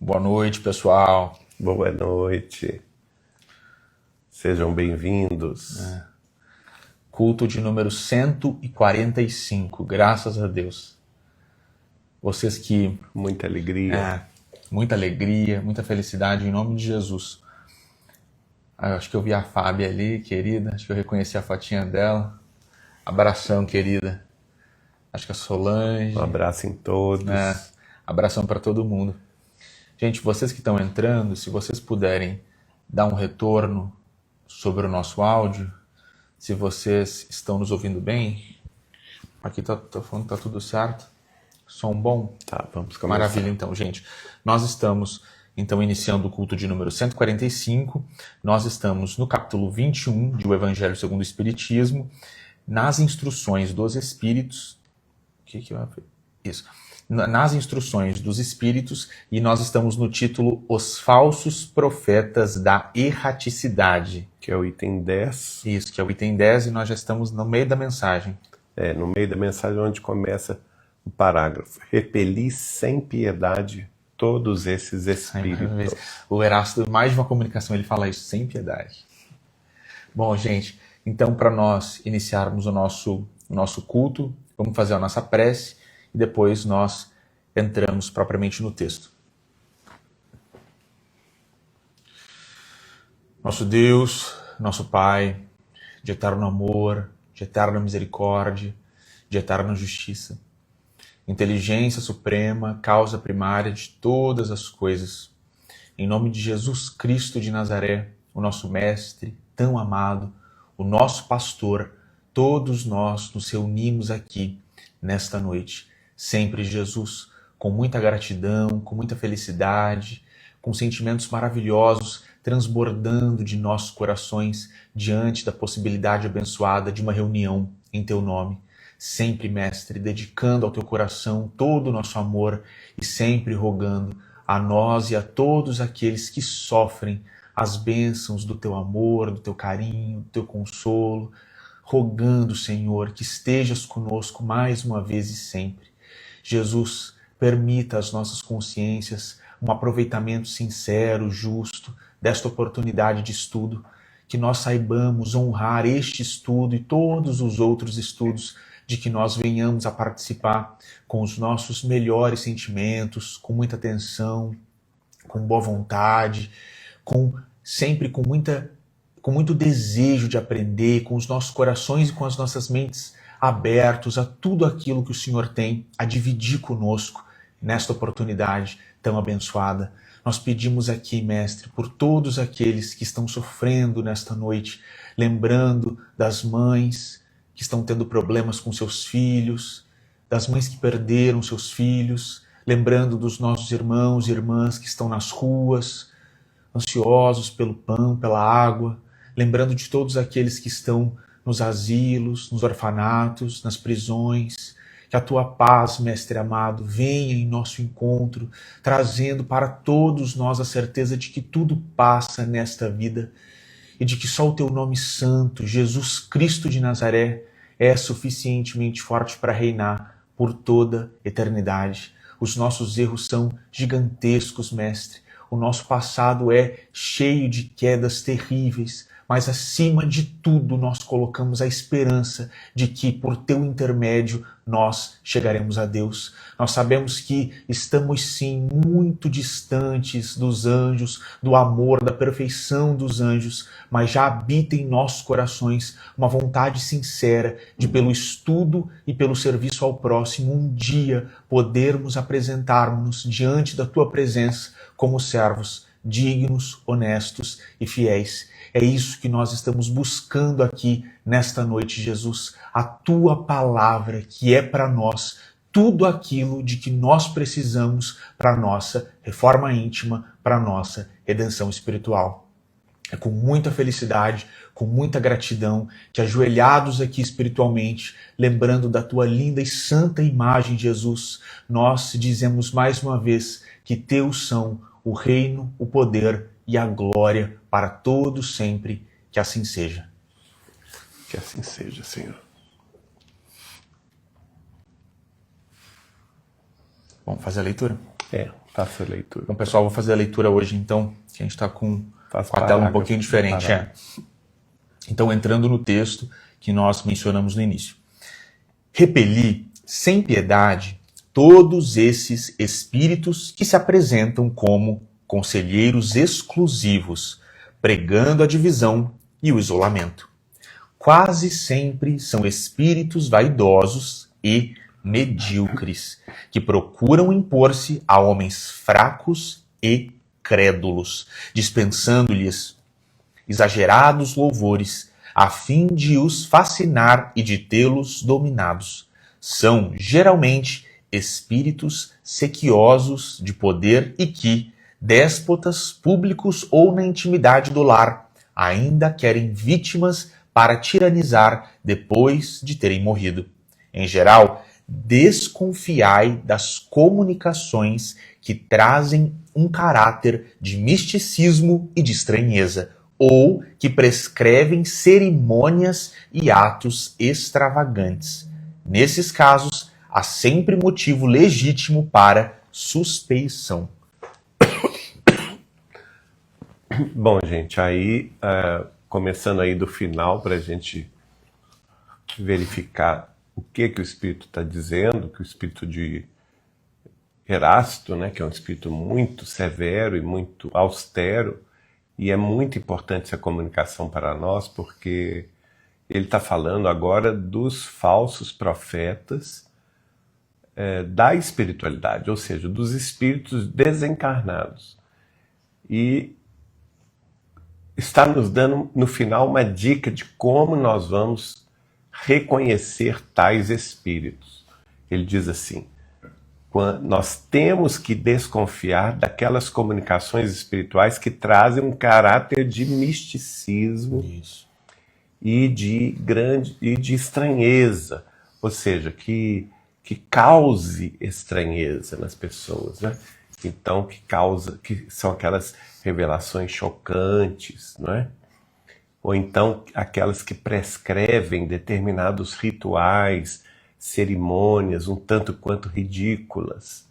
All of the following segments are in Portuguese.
Boa noite, pessoal. Boa noite. Sejam bem-vindos. Culto de número 145, graças a Deus. Vocês que... Muita alegria. Muita alegria, muita felicidade, em nome de Jesus. Acho que eu vi a Fábia ali, querida. Acho que eu reconheci a fotinha dela. Abração, querida. Acho que a Solange. Um abraço em todos. Abração para todo mundo. Gente, vocês que estão entrando, se vocês puderem dar um retorno sobre o nosso áudio, se vocês estão nos ouvindo bem, aqui tá falando que tá tudo certo, som bom? Tá, vamos começar. Maravilha, então, gente. Nós estamos, então, iniciando o culto de número 145, nós estamos no capítulo 21 de O Evangelho segundo o Espiritismo, nas instruções dos Espíritos, nas instruções dos Espíritos, e nós estamos no título Os Falsos Profetas da Erraticidade. Que é o item 10. Isso, que é o item 10, e nós já estamos no meio da mensagem. No meio da mensagem onde começa o parágrafo. Repeli sem piedade todos esses espíritos. O Erasto, mais de uma comunicação, ele fala isso, sem piedade. Bom, gente, então para nós iniciarmos o nosso culto, vamos fazer a nossa prece, e depois nós entramos propriamente no texto. Nosso Deus, nosso Pai, de eterno amor, de eterna misericórdia, de eterna justiça, inteligência suprema, causa primária de todas as coisas, em nome de Jesus Cristo de Nazaré, o nosso Mestre, tão amado, o nosso pastor, todos nós nos reunimos aqui nesta noite. Sempre, Jesus, com muita gratidão, com muita felicidade, com sentimentos maravilhosos transbordando de nossos corações diante da possibilidade abençoada de uma reunião em Teu nome. Sempre, Mestre, dedicando ao Teu coração todo o nosso amor e sempre rogando a nós e a todos aqueles que sofrem as bênçãos do Teu amor, do Teu carinho, do Teu consolo, rogando, Senhor, que estejas conosco mais uma vez e sempre. Jesus, permita às nossas consciências um aproveitamento sincero, justo, desta oportunidade de estudo, que nós saibamos honrar este estudo e todos os outros estudos, de que nós venhamos a participar com os nossos melhores sentimentos, com muita atenção, com boa vontade, sempre com muito desejo de aprender, com os nossos corações e com as nossas mentes abertos a tudo aquilo que o Senhor tem a dividir conosco nesta oportunidade tão abençoada. Nós pedimos aqui, Mestre, por todos aqueles que estão sofrendo nesta noite, lembrando das mães que estão tendo problemas com seus filhos, das mães que perderam seus filhos, lembrando dos nossos irmãos e irmãs que estão nas ruas, ansiosos pelo pão, pela água, lembrando de todos aqueles que estão nos asilos, nos orfanatos, nas prisões. Que a Tua paz, Mestre amado, venha em nosso encontro, trazendo para todos nós a certeza de que tudo passa nesta vida e de que só o Teu nome santo, Jesus Cristo de Nazaré, é suficientemente forte para reinar por toda eternidade. Os nossos erros são gigantescos, Mestre. O nosso passado é cheio de quedas terríveis, mas acima de tudo nós colocamos a esperança de que por Teu intermédio nós chegaremos a Deus. Nós sabemos que estamos sim muito distantes dos anjos, do amor, da perfeição dos anjos, mas já habita em nossos corações uma vontade sincera de, pelo estudo e pelo serviço ao próximo, um dia podermos apresentar-nos diante da Tua presença como servos dignos, honestos e fiéis. É isso que nós estamos buscando aqui nesta noite, Jesus. A Tua palavra, que é para nós tudo aquilo de que nós precisamos para a nossa reforma íntima, para a nossa redenção espiritual. É com muita felicidade, com muita gratidão, que ajoelhados aqui espiritualmente, lembrando da Tua linda e santa imagem, Jesus, nós dizemos mais uma vez que Teus são o reino, o poder e a glória para todos sempre, que assim seja. Que assim seja, Senhor. Vamos fazer a leitura? Faça a leitura. Então, pessoal, vou fazer a leitura hoje, então, que a gente está com a tela um parágrafo pouquinho diferente. Então, entrando no texto que nós mencionamos no início. Repeli, sem piedade, todos esses espíritos que se apresentam como conselheiros exclusivos, pregando a divisão e o isolamento. Quase sempre são espíritos vaidosos e medíocres, que procuram impor-se a homens fracos e crédulos, dispensando-lhes exagerados louvores, a fim de os fascinar e de tê-los dominados. São, geralmente, espíritos sequiosos de poder e que, déspotas públicos ou na intimidade do lar, ainda querem vítimas para tiranizar depois de terem morrido. Em geral, desconfiai das comunicações que trazem um caráter de misticismo e de estranheza, ou que prescrevem cerimônias e atos extravagantes. Nesses casos, há sempre motivo legítimo para suspeição. Bom, gente, aí, começando aí do final, para a gente verificar o que o Espírito está dizendo, que o Espírito de Erásto, né, que é um Espírito muito severo e muito austero, e é muito importante essa comunicação para nós, porque ele está falando agora dos falsos profetas da espiritualidade, ou seja, dos espíritos desencarnados. E está nos dando, no final, uma dica de como nós vamos reconhecer tais espíritos. Ele diz assim: nós temos que desconfiar daquelas comunicações espirituais que trazem um caráter de misticismo e de estranheza, ou seja, que cause estranheza nas pessoas, né? Então, que são aquelas revelações chocantes, não é? Ou então aquelas que prescrevem determinados rituais, cerimônias um tanto quanto ridículas.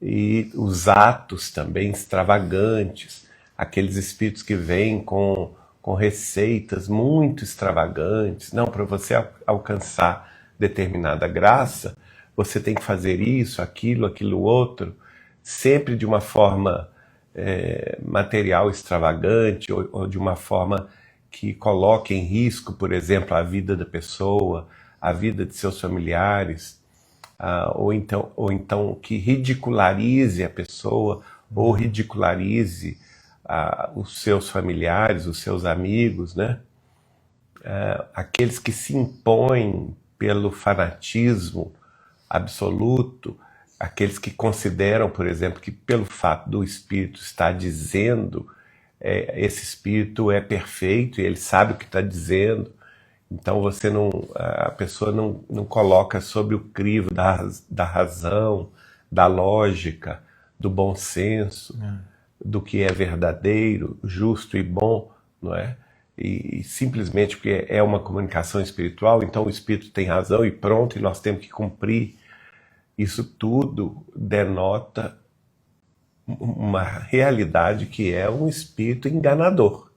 E os atos também extravagantes, aqueles espíritos que vêm com receitas muito extravagantes. Não, para você alcançar determinada graça, você tem que fazer isso, aquilo outro, sempre de uma forma material extravagante ou de uma forma que coloque em risco, por exemplo, a vida da pessoa, a vida de seus familiares, ou então que ridicularize a pessoa ou ridicularize os seus familiares, os seus amigos, né? Aqueles que se impõem pelo fanatismo absoluto, aqueles que consideram, por exemplo, que pelo fato do espírito estar dizendo, esse espírito é perfeito e ele sabe o que está dizendo, então a pessoa não coloca sobre o crivo da razão, da lógica, do bom senso, do que é verdadeiro, justo e bom, não é? E simplesmente porque é uma comunicação espiritual, então o espírito tem razão e pronto, e nós temos que cumprir. Isso tudo denota uma realidade que é um espírito enganador,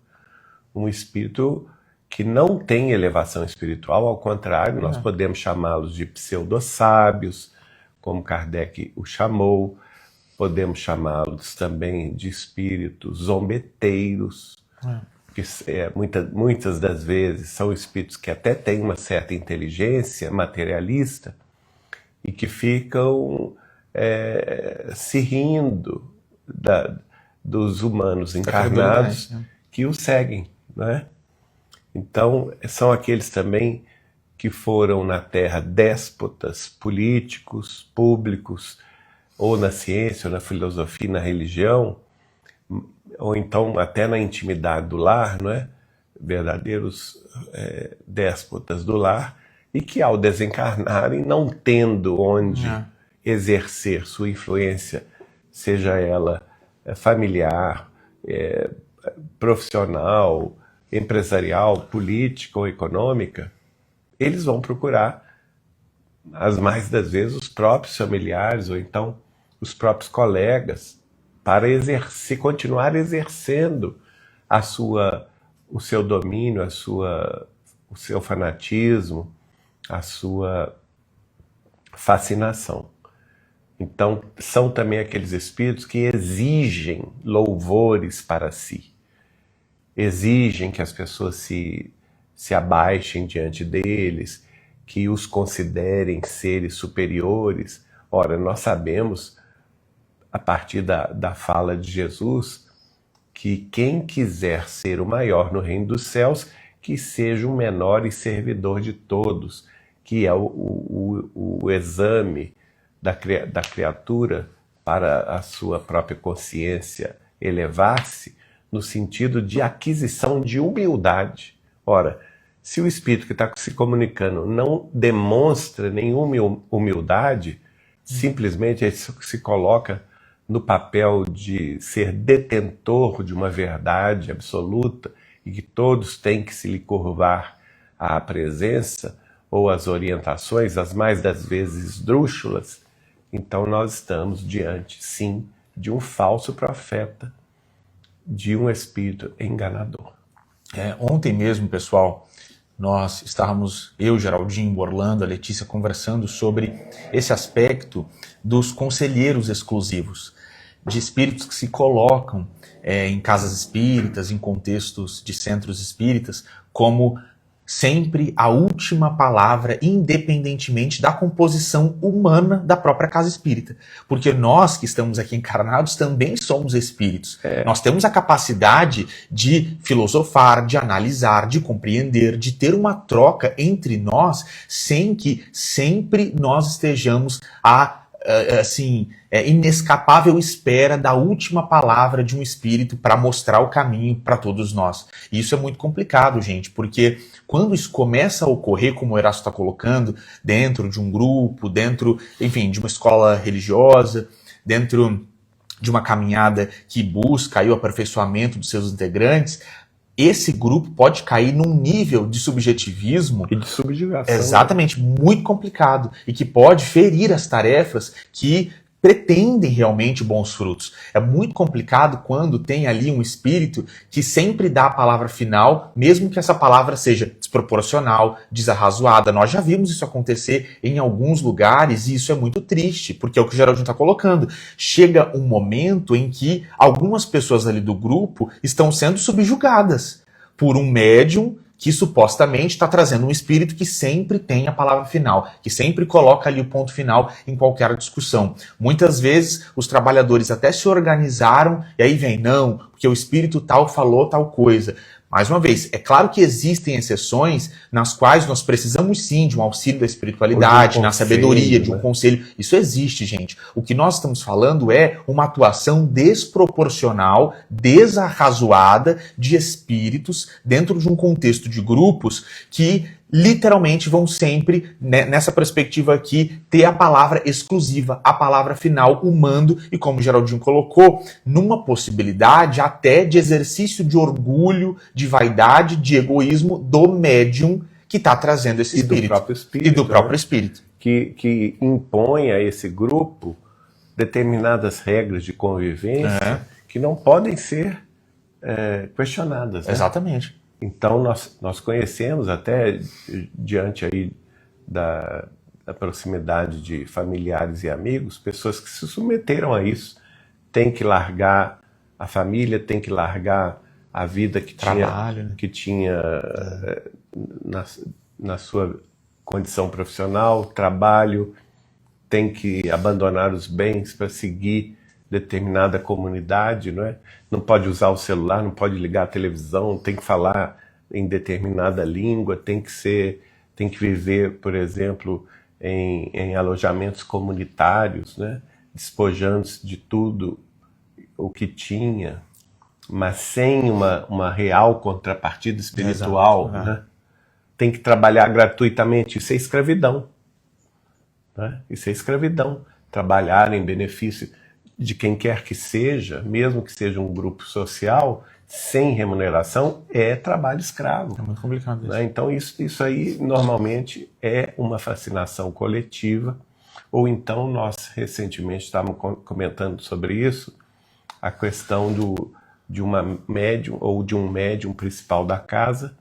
um espírito que não tem elevação espiritual, ao contrário, nós podemos chamá-los de pseudo-sábios, como Kardec o chamou, podemos chamá-los também de espíritos zombeteiros, que muitas das vezes são espíritos que até têm uma certa inteligência materialista e que ficam se rindo dos humanos encarnados que o seguem, né? Então, são aqueles também que foram na Terra déspotas políticos, públicos, ou na ciência, ou na filosofia, na religião, ou então até na intimidade do lar, não é? Verdadeiros déspotas do lar, e que ao desencarnarem, não tendo onde exercer sua influência, seja ela familiar, profissional, empresarial, política ou econômica, eles vão procurar, as mais das vezes, os próprios familiares, ou então os próprios colegas, para continuar exercendo o seu domínio, o seu fanatismo, a sua fascinação. Então, são também aqueles espíritos que exigem louvores para si, exigem que as pessoas se abaixem diante deles, que os considerem seres superiores. Ora, nós sabemos, a partir da fala de Jesus, que quem quiser ser o maior no reino dos céus, que seja o menor e servidor de todos, que é o exame da criatura para a sua própria consciência elevar-se, no sentido de aquisição de humildade. Ora, se o espírito que está se comunicando não demonstra nenhuma humildade, simplesmente ele se coloca no papel de ser detentor de uma verdade absoluta e que todos têm que se lhe curvar à presença ou às orientações, as mais das vezes esdrúxulas, então nós estamos diante, sim, de um falso profeta, de um espírito enganador. Ontem mesmo, pessoal, nós estávamos, eu, Geraldinho, Orlando, a Letícia, conversando sobre esse aspecto dos conselheiros exclusivos, de espíritos que se colocam em casas espíritas, em contextos de centros espíritas, como sempre a última palavra, independentemente da composição humana da própria casa espírita. Porque nós que estamos aqui encarnados também somos espíritos. Nós temos a capacidade de filosofar, de analisar, de compreender, de ter uma troca entre nós, sem que sempre nós estejamos inescapável espera da última palavra de um espírito para mostrar o caminho para todos nós. E isso é muito complicado, gente, porque quando isso começa a ocorrer, como o Erasto está colocando, dentro de um grupo, dentro, enfim, de uma escola religiosa, dentro de uma caminhada que busca aí o aperfeiçoamento dos seus integrantes, esse grupo pode cair num nível de subjetivismo e de subjugação. Exatamente, muito complicado e que pode ferir as tarefas que pretendem realmente bons frutos. É muito complicado quando tem ali um espírito que sempre dá a palavra final, mesmo que essa palavra seja desproporcional, desarrazoada. Nós já vimos isso acontecer em alguns lugares e isso é muito triste, porque é o que o Geraldinho está colocando. Chega um momento em que algumas pessoas ali do grupo estão sendo subjugadas por um médium que supostamente está trazendo um espírito que sempre tem a palavra final, que sempre coloca ali o ponto final em qualquer discussão. Muitas vezes os trabalhadores até se organizaram e aí vem, não, porque o espírito tal falou tal coisa. Mais uma vez, é claro que existem exceções nas quais nós precisamos sim de um auxílio da espiritualidade, na sabedoria, de um conselho. Isso existe, gente. O que nós estamos falando é uma atuação desproporcional, desarrazoada de espíritos dentro de um contexto de grupos que literalmente vão sempre, nessa perspectiva aqui, ter a palavra exclusiva, a palavra final, o mando, e como o Geraldinho colocou, numa possibilidade até de exercício de orgulho, de vaidade, de egoísmo do médium que está trazendo esse espírito. E do próprio espírito. E do próprio espírito. Que impõe a esse grupo determinadas regras de convivência que não podem ser questionadas. Né? Exatamente. Então, nós conhecemos até, diante aí da proximidade de familiares e amigos, pessoas que se submeteram a isso. Tem que largar a família, tem que largar a vida que tinha na sua condição profissional, trabalho, tem que abandonar os bens para seguir determinada comunidade, não é? Não pode usar o celular, não pode ligar a televisão, tem que falar em determinada língua, tem que viver, por exemplo, em alojamentos comunitários, né? Despojando-se de tudo o que tinha, mas sem uma real contrapartida espiritual. Né? Tem que trabalhar gratuitamente, isso é escravidão. Né? Isso é escravidão. Trabalhar em benefício de quem quer que seja, mesmo que seja um grupo social, sem remuneração, é trabalho escravo. É muito complicado isso. Né? Então isso aí normalmente é uma fascinação coletiva, ou então nós recentemente estávamos comentando sobre isso, a questão de uma médium ou de um médium principal da casa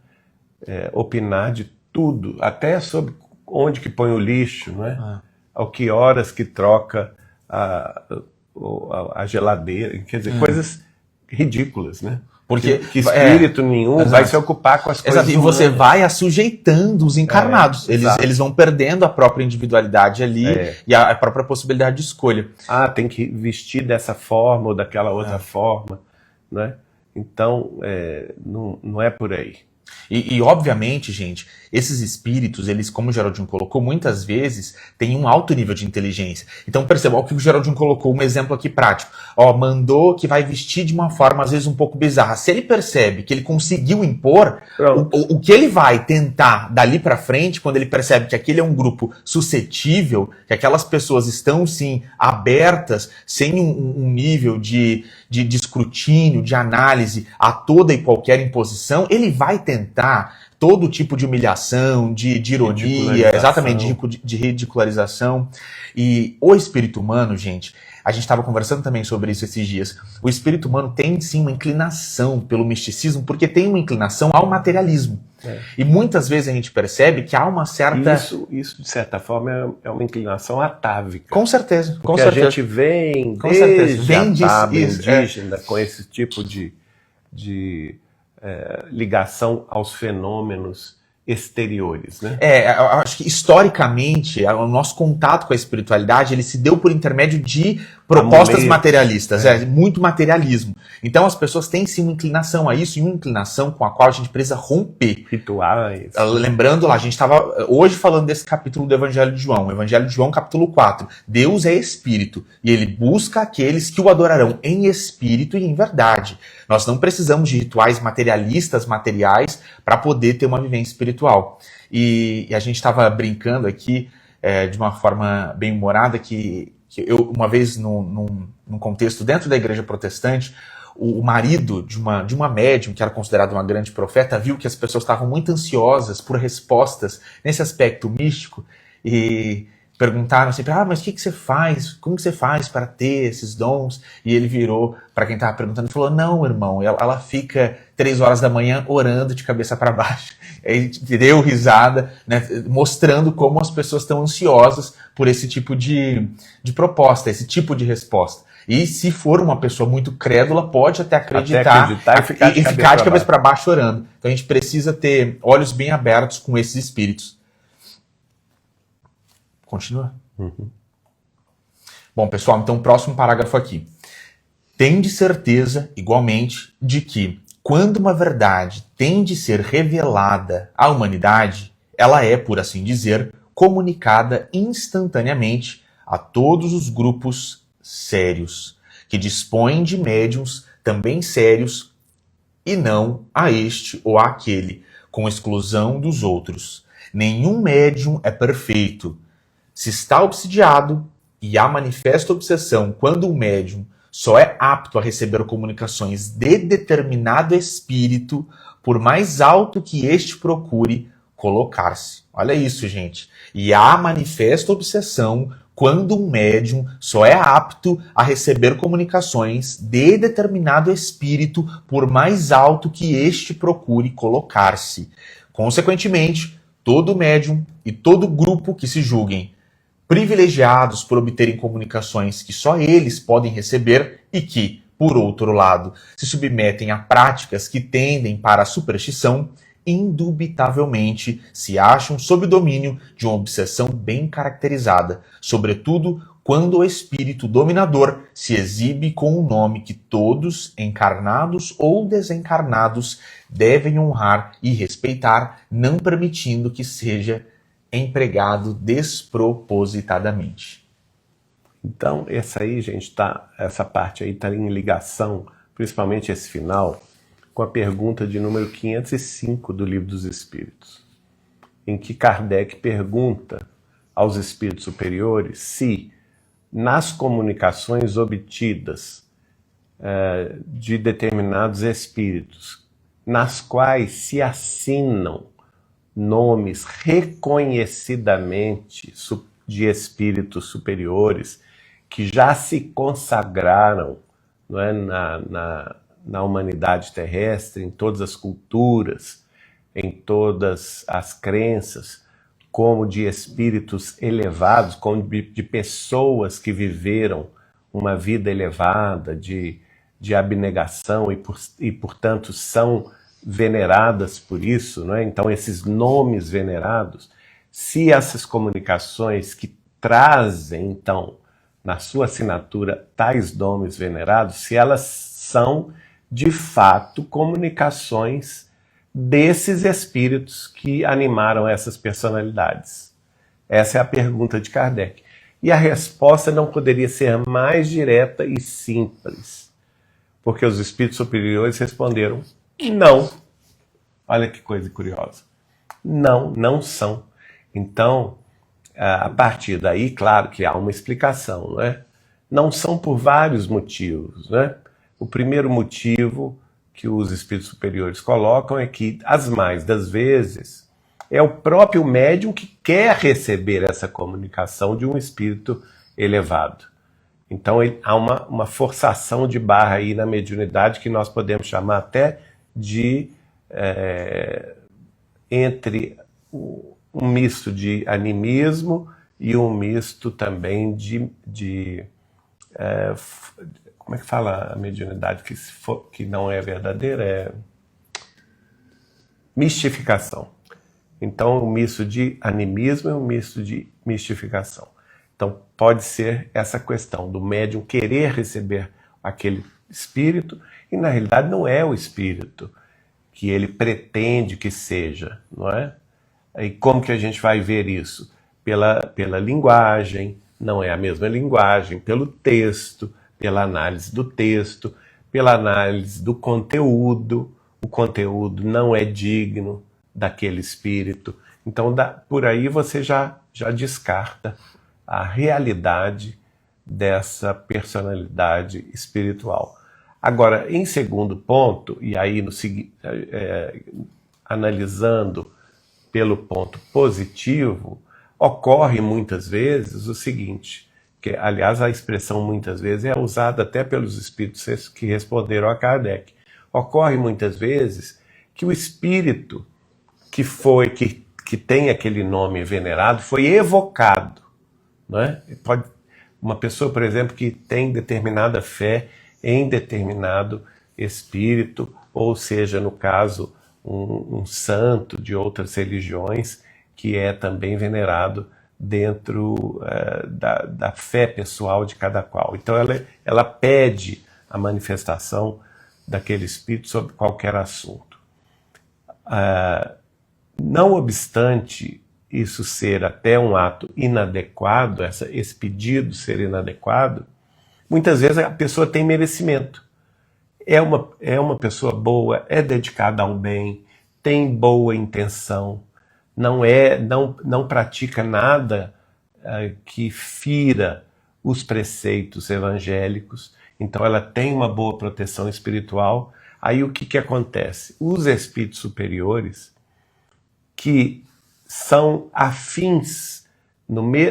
opinar de tudo, até sobre onde que põe o lixo, não é? Ao que horas que troca a geladeira, quer dizer, coisas ridículas, né? Porque que espírito nenhum vai se ocupar com as coisas humanas. E você vai assujeitando os encarnados. Eles vão perdendo a própria individualidade ali e a própria possibilidade de escolha. Tem que vestir dessa forma ou daquela outra forma, né? Então, não é por aí. E obviamente, gente, esses espíritos, eles, como o Geraldinho colocou, muitas vezes têm um alto nível de inteligência. Então perceba, o que o Geraldinho colocou, um exemplo aqui prático. Mandou que vai vestir de uma forma, às vezes, um pouco bizarra. Se ele percebe que ele conseguiu impor, o que ele vai tentar dali pra frente, quando ele percebe que aquele é um grupo suscetível, que aquelas pessoas estão, sim, abertas, sem um nível de escrutínio, de análise a toda e qualquer imposição, ele vai tentar todo tipo de humilhação, de ironia, exatamente, de ridicularização. E o espírito humano, gente, a gente estava conversando também sobre isso esses dias, o espírito humano tem sim uma inclinação pelo misticismo, porque tem uma inclinação ao materialismo. E muitas vezes a gente percebe que há uma certa... Isso de certa forma, é uma inclinação atávica. Com certeza. Porque a gente vem desde a tábua indígena com esse tipo de ligação aos fenômenos exteriores, né? Eu acho que historicamente o nosso contato com a espiritualidade ele se deu por intermédio de propostas materialistas, muito materialismo. Então as pessoas têm sim uma inclinação a isso e uma inclinação com a qual a gente precisa romper. Rituais. Lembrando lá, a gente estava hoje falando desse capítulo do Evangelho de João, Evangelho de João capítulo 4. Deus é espírito e ele busca aqueles que o adorarão em espírito e em verdade. Nós não precisamos de rituais materialistas, materiais, para poder ter uma vivência espiritual. E a gente estava brincando aqui de uma forma bem humorada que eu, uma vez, num contexto dentro da igreja protestante, o marido de uma médium, que era considerada uma grande profeta, viu que as pessoas estavam muito ansiosas por respostas nesse aspecto místico e perguntaram sempre, mas o que você faz? Como que você faz para ter esses dons? E ele virou para quem estava perguntando e falou, não, irmão, ela fica 3 horas da manhã orando de cabeça para baixo. Aí deu risada, né, mostrando como as pessoas estão ansiosas por esse tipo de proposta, esse tipo de resposta. E se for uma pessoa muito crédula, pode até acreditar e ficar de cabeça para baixo orando. Então a gente precisa ter olhos bem abertos com esses espíritos. Continua? Bom, pessoal, então o próximo parágrafo aqui. Tende certeza, igualmente, de que, quando uma verdade tem de ser revelada à humanidade, ela é, por assim dizer, comunicada instantaneamente a todos os grupos sérios, que dispõem de médiuns também sérios, e não a este ou àquele, com exclusão dos outros. Nenhum médium é perfeito. Se está obsidiado, e há manifesta obsessão quando o médium só é apto a receber comunicações de determinado espírito, por mais alto que este procure colocar-se. Olha isso, gente. E há manifesta obsessão quando um médium só é apto a receber comunicações de determinado espírito, por mais alto que este procure colocar-se. Consequentemente, todo médium e todo grupo que se julguem privilegiados por obterem comunicações que só eles podem receber e que, por outro lado, se submetem a práticas que tendem para a superstição, indubitavelmente se acham sob o domínio de uma obsessão bem caracterizada, sobretudo quando o espírito dominador se exibe com um nome que todos, encarnados ou desencarnados, devem honrar e respeitar, não permitindo que seja empregado despropositadamente. Então, essa parte aí está em ligação, principalmente esse final, com a pergunta de número 505 do Livro dos Espíritos, em que Kardec pergunta aos espíritos superiores se, nas comunicações obtidas de determinados espíritos, nas quais se assinam nomes reconhecidamente de espíritos superiores que já se consagraram, não é, na humanidade terrestre, em todas as culturas, em todas as crenças, como de espíritos elevados, como de pessoas que viveram uma vida elevada, de abnegação e, portanto, são veneradas por isso, não é? Então, esses nomes venerados, se essas comunicações que trazem, então, na sua assinatura, tais nomes venerados, se elas são, de fato, comunicações desses espíritos que animaram essas personalidades. Essa é a pergunta de Kardec. E a resposta não poderia ser mais direta e simples, porque os espíritos superiores responderam não. Olha que coisa curiosa. Não, não são. Então, a partir daí, claro que há uma explicação, não é? Não são por vários motivos, né? O primeiro motivo que os espíritos superiores colocam é que, as mais das vezes, é o próprio médium que quer receber essa comunicação de um espírito elevado. Então há uma forçação de barra aí na mediunidade que nós podemos chamar até de entre um misto de animismo e um misto também como é que fala a mediunidade que não é verdadeira? É mistificação. Então, um misto de animismo e um misto de mistificação. Então, pode ser essa questão do médium querer receber aquele espírito e, na realidade, não é o espírito que ele pretende que seja, não é? E como que a gente vai ver isso? Pela linguagem, não é a mesma linguagem, pelo texto, pela análise do texto, pela análise do conteúdo. O conteúdo não é digno daquele espírito. Então, por aí você já descarta a realidade dessa personalidade espiritual. Agora, em segundo ponto, e aí analisando pelo ponto positivo, ocorre muitas vezes o seguinte, que, aliás, a expressão muitas vezes é usada até pelos espíritos que responderam a Kardec. Ocorre muitas vezes que o espírito que tem aquele nome venerado foi evocado, não é? Uma pessoa, por exemplo, que tem determinada fé em determinado espírito, ou seja, no caso, um santo de outras religiões que é também venerado dentro da fé pessoal de cada qual. Então ela pede a manifestação daquele espírito sobre qualquer assunto. Não obstante isso ser até um ato inadequado, esse pedido ser inadequado, muitas vezes a pessoa tem merecimento. É uma pessoa boa, é dedicada ao bem, tem boa intenção, não pratica nada que fira os preceitos evangélicos, então ela tem uma boa proteção espiritual. Aí o que acontece? Os espíritos superiores, que são afins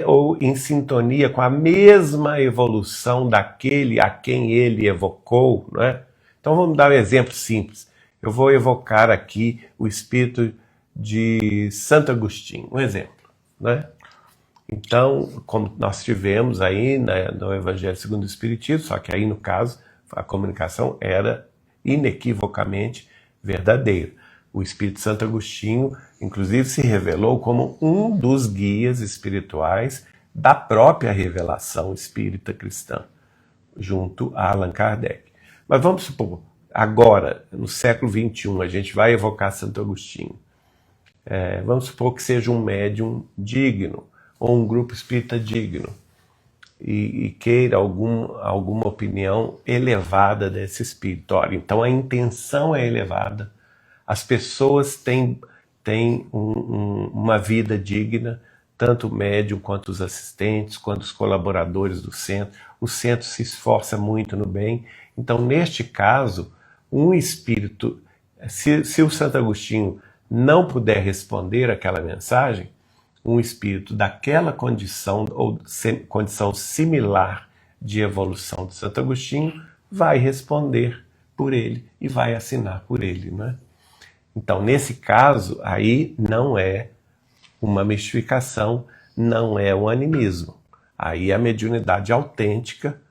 ou em sintonia com a mesma evolução daquele a quem ele evocou, não é? Então vamos dar um exemplo simples. Eu vou evocar aqui o espírito de Santo Agostinho, um exemplo, né? Então, como nós tivemos aí no Evangelho segundo o Espiritismo, só que aí no caso a comunicação era inequivocamente verdadeira. O espírito Santo Agostinho, inclusive, se revelou como um dos guias espirituais da própria revelação espírita cristã, junto a Allan Kardec. Mas vamos supor, agora, no século XXI, a gente vai evocar Santo Agostinho. Vamos supor que seja um médium digno, ou um grupo espírita digno, e queira alguma opinião elevada desse espírito. Olha, então a intenção é elevada, as pessoas têm uma vida digna, tanto o médium quanto os assistentes, quanto os colaboradores do centro. O centro se esforça muito no bem. Então, neste caso, um espírito, se o Santo Agostinho não puder responder aquela mensagem, um espírito daquela condição ou condição similar de evolução de Santo Agostinho vai responder por ele e vai assinar por ele, né? Então, nesse caso, aí não é uma mistificação, não é um animismo. Aí é a mediunidade autêntica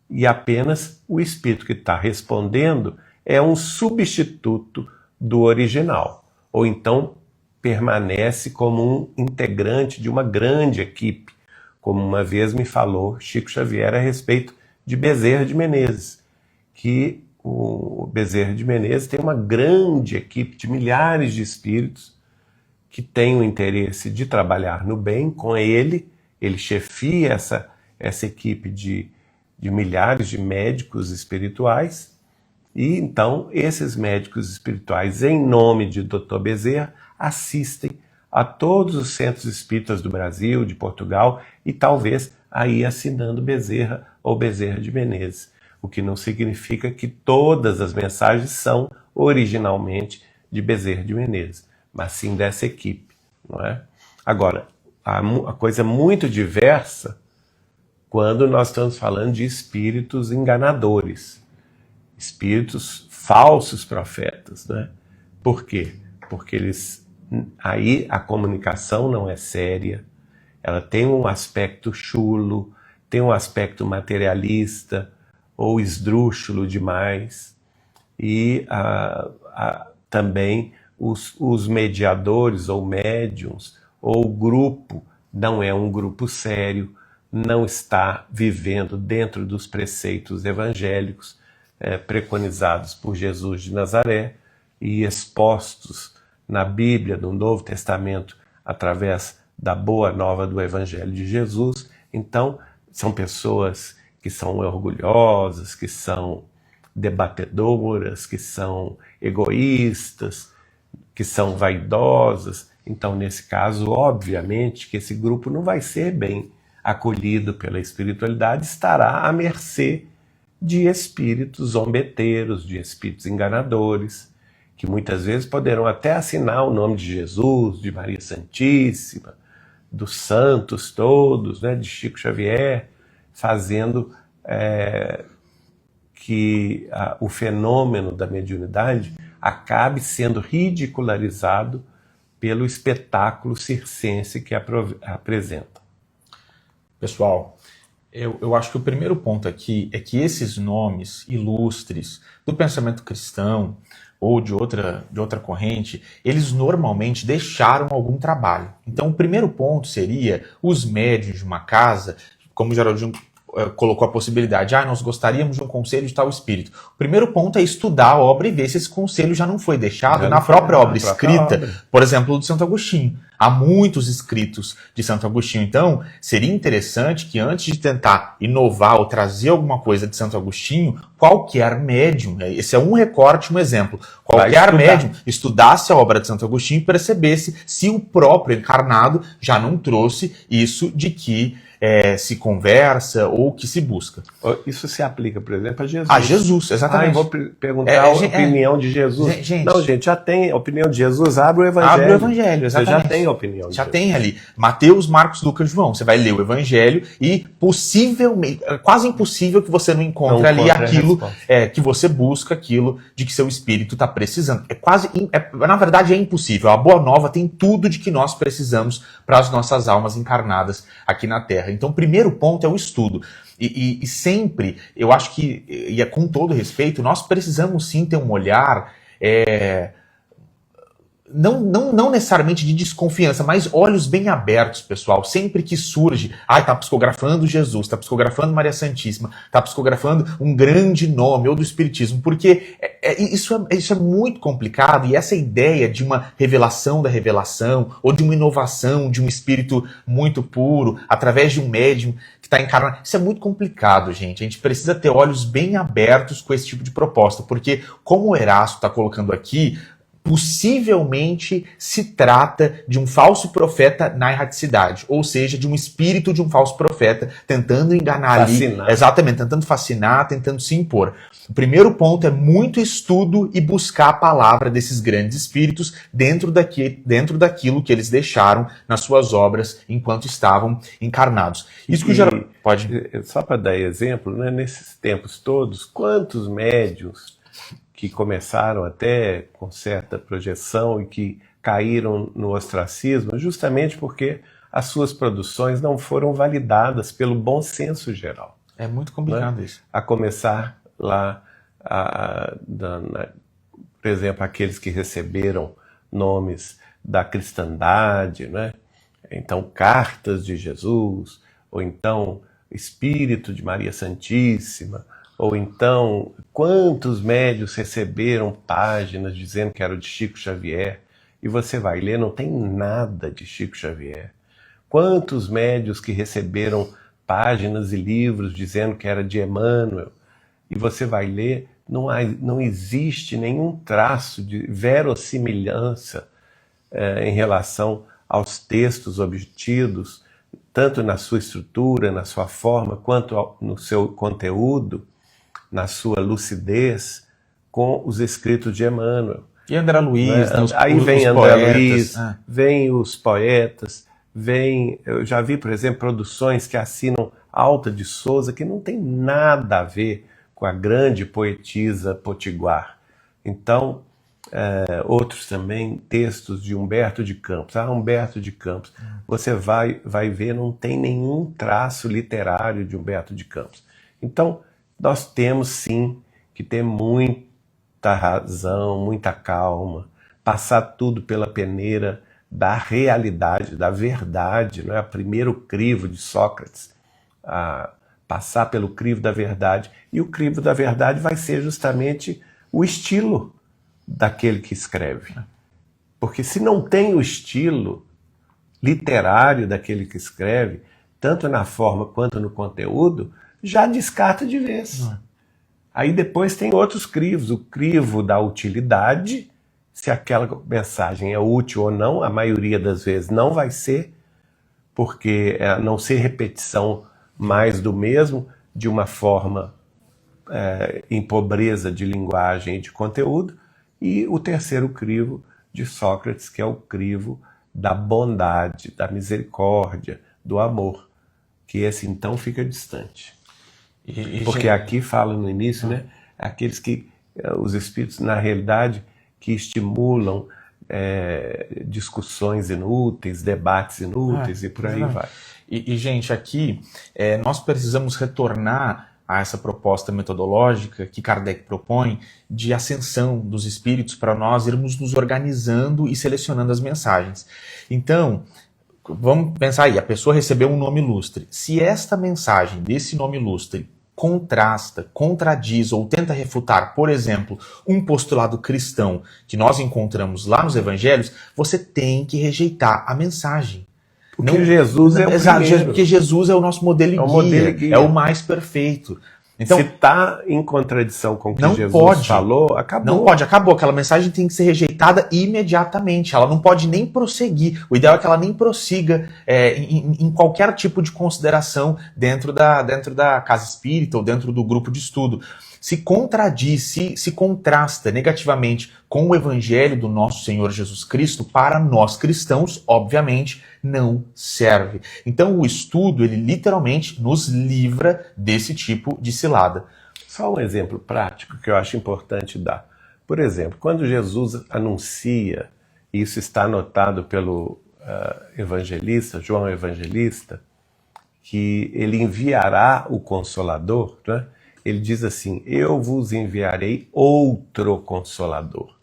e apenas o espírito que está respondendo é um substituto do original. Ou então permanece como um integrante de uma grande equipe, como uma vez me falou Chico Xavier a respeito de Bezerra de Menezes, que o Bezerra de Menezes tem uma grande equipe de milhares de espíritos que têm o interesse de trabalhar no bem com ele. Ele chefia essa equipe de milhares de médicos espirituais, e então esses médicos espirituais, em nome de Dr. Bezerra, assistem a todos os centros espíritas do Brasil, de Portugal, e talvez aí assinando Bezerra ou Bezerra de Menezes, o que não significa que todas as mensagens são originalmente de Bezerra de Menezes, mas sim dessa equipe, não é? Agora, a coisa é muito diversa quando nós estamos falando de espíritos enganadores, espíritos falsos profetas, né? Por quê? Porque aí a comunicação não é séria, ela tem um aspecto chulo, tem um aspecto materialista ou esdrúxulo demais, e também os mediadores ou médiums ou o grupo não é um grupo sério, não está vivendo dentro dos preceitos evangélicos preconizados por Jesus de Nazaré e expostos na Bíblia, no Novo Testamento, através da boa nova do Evangelho de Jesus. Então, são pessoas que são orgulhosas, que são debatedoras, que são egoístas, que são vaidosas. Então, nesse caso, obviamente, que esse grupo não vai ser bem acolhido pela espiritualidade, estará à mercê de espíritos zombeteiros, de espíritos enganadores, que muitas vezes poderão até assinar o nome de Jesus, de Maria Santíssima, dos santos todos, né, de Chico Xavier, fazendo que o fenômeno da mediunidade acabe sendo ridicularizado pelo espetáculo circense que apresenta. Pessoal, eu acho que o primeiro ponto aqui é que esses nomes ilustres do pensamento cristão ou de outra corrente, eles normalmente deixaram algum trabalho. Então, o primeiro ponto seria os médiuns de uma casa, como o Geraldinho colocou a possibilidade, nós gostaríamos de um conselho de tal espírito. O primeiro ponto é estudar a obra e ver se esse conselho já não foi deixado na própria obra escrita, por exemplo, de Santo Agostinho. Há muitos escritos de Santo Agostinho. Então, seria interessante que antes de tentar inovar ou trazer alguma coisa de Santo Agostinho, qualquer médium, esse é um recorte, um exemplo, qualquer médium estudasse a obra de Santo Agostinho e percebesse se o próprio encarnado já não trouxe isso de que se conversa ou que se busca. Isso se aplica, por exemplo, a Jesus. A Jesus, exatamente. Eu vou perguntar a opinião de Jesus. Gente, não, gente, já tem a opinião de Jesus, abre o Evangelho. Abre o Evangelho, exatamente. Você já tem a opinião de Já Jesus. tem ali. Mateus, Marcos, Lucas, João. Você vai ler o Evangelho e possivelmente, é quase impossível que você não encontre ali aquilo que você busca, aquilo de que seu espírito está precisando. Na verdade, é impossível. A Boa Nova tem tudo de que nós precisamos para as nossas almas encarnadas aqui na Terra. Então, o primeiro ponto é o estudo. E sempre, eu acho que, e é com todo respeito, nós precisamos sim ter um olhar, não necessariamente de desconfiança, mas olhos bem abertos, pessoal. Sempre que surge, está psicografando Jesus, está psicografando Maria Santíssima, está psicografando um grande nome, ou do Espiritismo, porque isso é muito complicado, e essa ideia de uma revelação da revelação, ou de uma inovação, de um espírito muito puro, através de um médium que está encarnado, isso é muito complicado, gente. A gente precisa ter olhos bem abertos com esse tipo de proposta, porque, como o Erasto está colocando aqui, possivelmente se trata de um falso profeta na erraticidade, ou seja, de um espírito de um falso profeta tentando enganar Fascinar. ali, exatamente, tentando fascinar, tentando se impor. O primeiro ponto é muito estudo e buscar a palavra desses grandes espíritos dentro daquilo que eles deixaram nas suas obras enquanto estavam encarnados. Isso que pode. Só para dar exemplo, né, nesses tempos todos, quantos médiuns que começaram até com certa projeção e que caíram no ostracismo justamente porque as suas produções não foram validadas pelo bom senso geral. É muito complicado, né? isso. A começar lá, por exemplo, aqueles que receberam nomes da cristandade, né? Então, cartas de Jesus, ou então Espírito de Maria Santíssima, ou então, quantos médiuns receberam páginas dizendo que era de Chico Xavier, e você vai ler, não tem nada de Chico Xavier. Quantos médiuns que receberam páginas e livros dizendo que era de Emmanuel, e você vai ler, não existe nenhum traço de verossimilhança em relação aos textos obtidos, tanto na sua estrutura, na sua forma, quanto no seu conteúdo, na sua lucidez, com os escritos de Emmanuel. E André Luiz, né? Aí vem André Luiz, vem os poetas, eu já vi, por exemplo, produções que assinam Alta de Souza, que não tem nada a ver com a grande poetisa Potiguar. Então, outros também, textos de Humberto de Campos. Humberto de Campos, você vai ver, não tem nenhum traço literário de Humberto de Campos. Então, nós temos sim que ter muita razão, muita calma, passar tudo pela peneira da realidade, da verdade, não é? O primeiro crivo de Sócrates, passar pelo crivo da verdade, e o crivo da verdade vai ser justamente o estilo daquele que escreve. Porque se não tem o estilo literário daquele que escreve, tanto na forma quanto no conteúdo, já descarta de vez. Aí depois tem outros crivos, o crivo da utilidade, se aquela mensagem é útil ou não, a maioria das vezes não vai ser, porque a não ser repetição mais do mesmo, de uma forma em pobreza de linguagem e de conteúdo, e o terceiro crivo de Sócrates, que é o crivo da bondade, da misericórdia, do amor, que esse então fica distante. Porque aqui fala no início, né, aqueles que, os espíritos, na realidade, que estimulam discussões inúteis, debates inúteis e por aí vai. Gente, aqui nós precisamos retornar a essa proposta metodológica que Kardec propõe de ascensão dos espíritos para nós irmos nos organizando e selecionando as mensagens. Então, vamos pensar aí, a pessoa recebeu um nome ilustre. Se esta mensagem desse nome ilustre contrasta, contradiz ou tenta refutar, por exemplo, um postulado cristão que nós encontramos lá nos evangelhos, você tem que rejeitar a mensagem. Porque Jesus é o primeiro. Porque Jesus é o nosso modelo e guia, é o mais perfeito. Então, se está em contradição com o que Jesus falou, acabou. Não pode, acabou. Aquela mensagem tem que ser rejeitada imediatamente. Ela não pode nem prosseguir. O ideal é que ela nem prossiga em qualquer tipo de consideração dentro da casa espírita ou dentro do grupo de estudo. Se contradiz, se contrasta negativamente com o evangelho do nosso Senhor Jesus Cristo, para nós cristãos, obviamente, não serve. Então o estudo, ele literalmente nos livra desse tipo de cilada. Só um exemplo prático que eu acho importante dar. Por exemplo, quando Jesus anuncia, e isso está anotado pelo evangelista, João Evangelista, que ele enviará o Consolador, né? Ele diz assim: eu vos enviarei outro Consolador,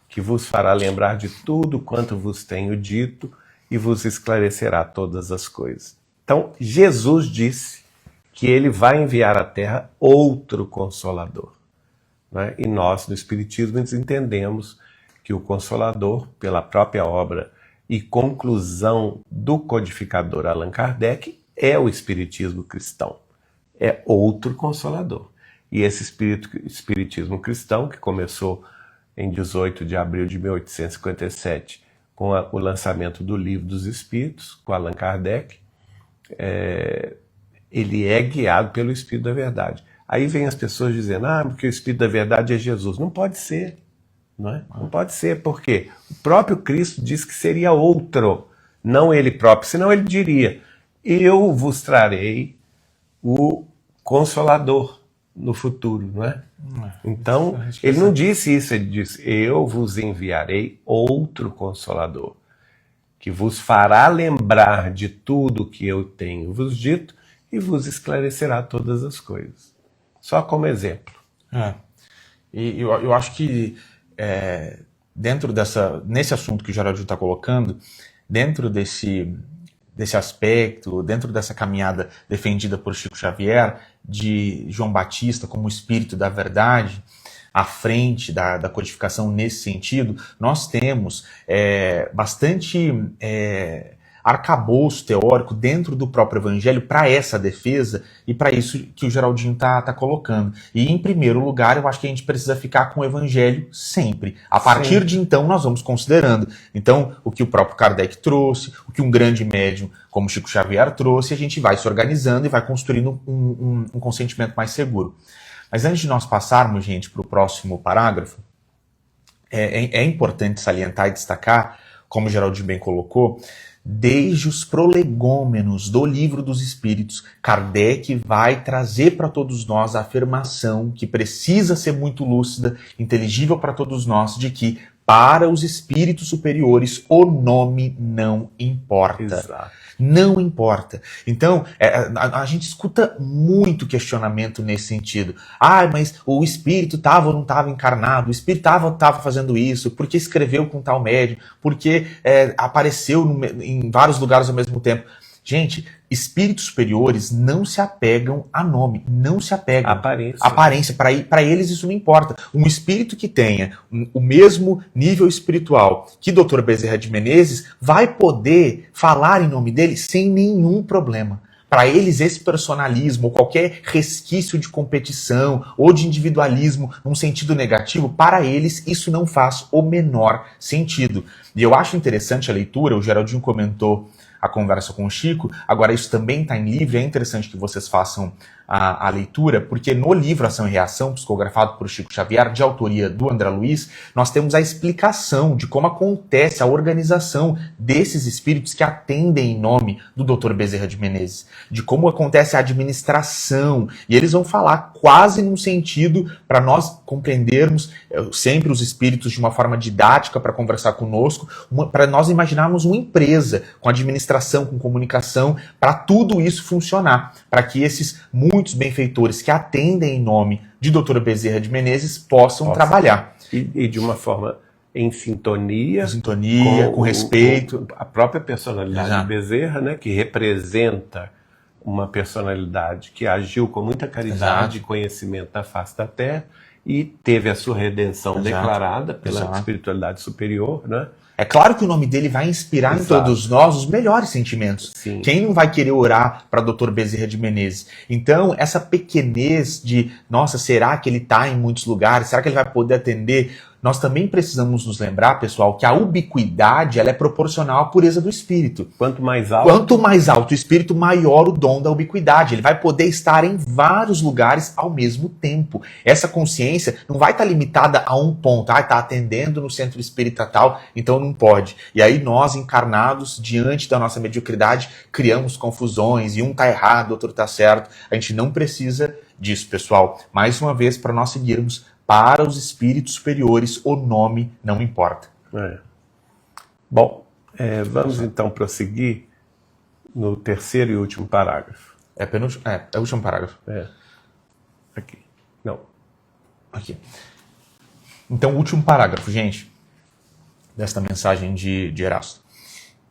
que vos fará lembrar de tudo quanto vos tenho dito e vos esclarecerá todas as coisas. Então, Jesus disse que ele vai enviar à Terra outro Consolador. Né? E nós, no Espiritismo, entendemos que o Consolador, pela própria obra e conclusão do codificador Allan Kardec, é o Espiritismo cristão. É outro Consolador. E esse espiritismo cristão, que começou em 18 de abril de 1857, com o lançamento do Livro dos Espíritos, com Allan Kardec, ele é guiado pelo Espírito da Verdade. Aí vem as pessoas dizendo, porque o Espírito da Verdade é Jesus. Não pode ser, não é? Não pode ser, porque o próprio Cristo disse que seria outro, não ele próprio, senão ele diria, eu vos trarei o Consolador no futuro, não é? Então, ele não disse isso, ele disse, eu vos enviarei outro Consolador, que vos fará lembrar de tudo que eu tenho vos dito e vos esclarecerá todas as coisas. Só como exemplo. E eu acho que nesse assunto que o Geraldinho está colocando, dentro desse aspecto, dentro dessa caminhada defendida por Chico Xavier, de João Batista como o espírito da verdade, à frente da codificação nesse sentido, nós temos bastante arcabouço teórico dentro do próprio Evangelho para essa defesa e para isso que o Geraldinho tá colocando. E, em primeiro lugar, eu acho que a gente precisa ficar com o Evangelho sempre. A partir de então, nós vamos considerando. Então, o que o próprio Kardec trouxe, o que um grande médium como Chico Xavier trouxe, a gente vai se organizando e vai construindo um consentimento mais seguro. Mas antes de nós passarmos, gente, para o próximo parágrafo, é importante salientar e destacar, como o Geraldinho bem colocou, desde os prolegômenos do Livro dos Espíritos, Kardec vai trazer para todos nós a afirmação que precisa ser muito lúcida, inteligível para todos nós, de que para os espíritos superiores o nome não importa. Exato. Não importa. Então, a gente escuta muito questionamento nesse sentido. Mas o espírito estava ou não estava encarnado? O espírito estava fazendo isso? Por que escreveu com tal médium? Por que apareceu em vários lugares ao mesmo tempo? Gente, espíritos superiores não se apegam a nome, não se apegam. Aparência. Para eles isso não importa. Um espírito que tenha o mesmo nível espiritual que Dr. Bezerra de Menezes vai poder falar em nome dele sem nenhum problema. Para eles, esse personalismo, ou qualquer resquício de competição ou de individualismo num sentido negativo, para eles isso não faz o menor sentido. E eu acho interessante a leitura, o Geraldinho comentou a conversa com o Chico, agora isso também está em livro, é interessante que vocês façam a leitura, porque no livro Ação e Reação, psicografado por Chico Xavier, de autoria do André Luiz, nós temos a explicação de como acontece a organização desses espíritos que atendem em nome do Dr. Bezerra de Menezes, de como acontece a administração, e eles vão falar quase num sentido para nós compreendermos sempre os espíritos de uma forma didática para conversar conosco, para nós imaginarmos uma empresa com administração, com comunicação, para tudo isso funcionar, para que esses muitos benfeitores que atendem em nome de Dr. Bezerra de Menezes possam trabalhar. E de uma forma em sintonia, com respeito. Com a própria personalidade de Bezerra, né, que representa uma personalidade que agiu com muita caridade e conhecimento na face da Terra e teve a sua redenção declarada pela espiritualidade superior, né? É claro que o nome dele vai inspirar em todos nós os melhores sentimentos. Sim. Quem não vai querer orar para Dr. Bezerra de Menezes? Então, essa pequenez de, nossa, será que ele está em muitos lugares? Será que ele vai poder atender? Nós também precisamos nos lembrar, pessoal, que a ubiquidade ela é proporcional à pureza do espírito. Quanto mais alto o espírito, maior o dom da ubiquidade. Ele vai poder estar em vários lugares ao mesmo tempo. Essa consciência não vai estar limitada a um ponto. Está atendendo no centro espírita tal, então não pode. E aí nós, encarnados, diante da nossa mediocridade, criamos confusões. E um está errado, o outro está certo. A gente não precisa disso, pessoal. Mais uma vez, para nós seguirmos, para os espíritos superiores, o nome não importa. Bom, vamos então prosseguir no terceiro e último parágrafo. É o último parágrafo. Aqui. Não. Aqui. Então, o último parágrafo, gente, desta mensagem de Erasto.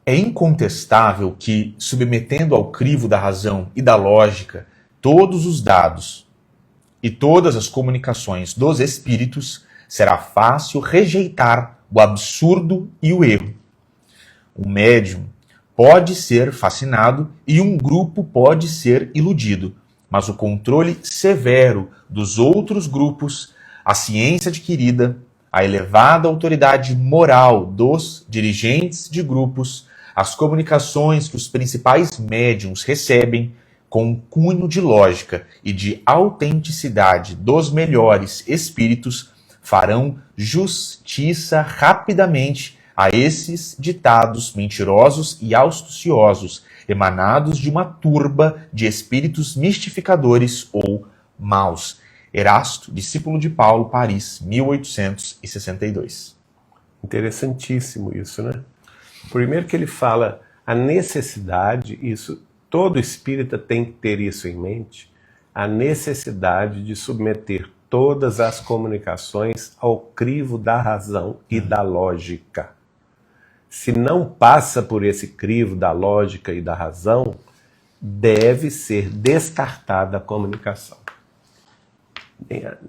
É incontestável que, submetendo ao crivo da razão e da lógica todos os dados e todas as comunicações dos espíritos, será fácil rejeitar o absurdo e o erro. O médium pode ser fascinado e um grupo pode ser iludido, mas o controle severo dos outros grupos, a ciência adquirida, a elevada autoridade moral dos dirigentes de grupos, as comunicações que os principais médiuns recebem, com um cunho de lógica e de autenticidade dos melhores espíritos, farão justiça rapidamente a esses ditados mentirosos e astuciosos, emanados de uma turba de espíritos mistificadores ou maus. Erasto, discípulo de Paulo, Paris, 1862. Interessantíssimo isso, né? Primeiro que ele fala a necessidade, isso todo espírita tem que ter isso em mente, a necessidade de submeter todas as comunicações ao crivo da razão e da lógica. Se não passa por esse crivo da lógica e da razão, deve ser descartada a comunicação.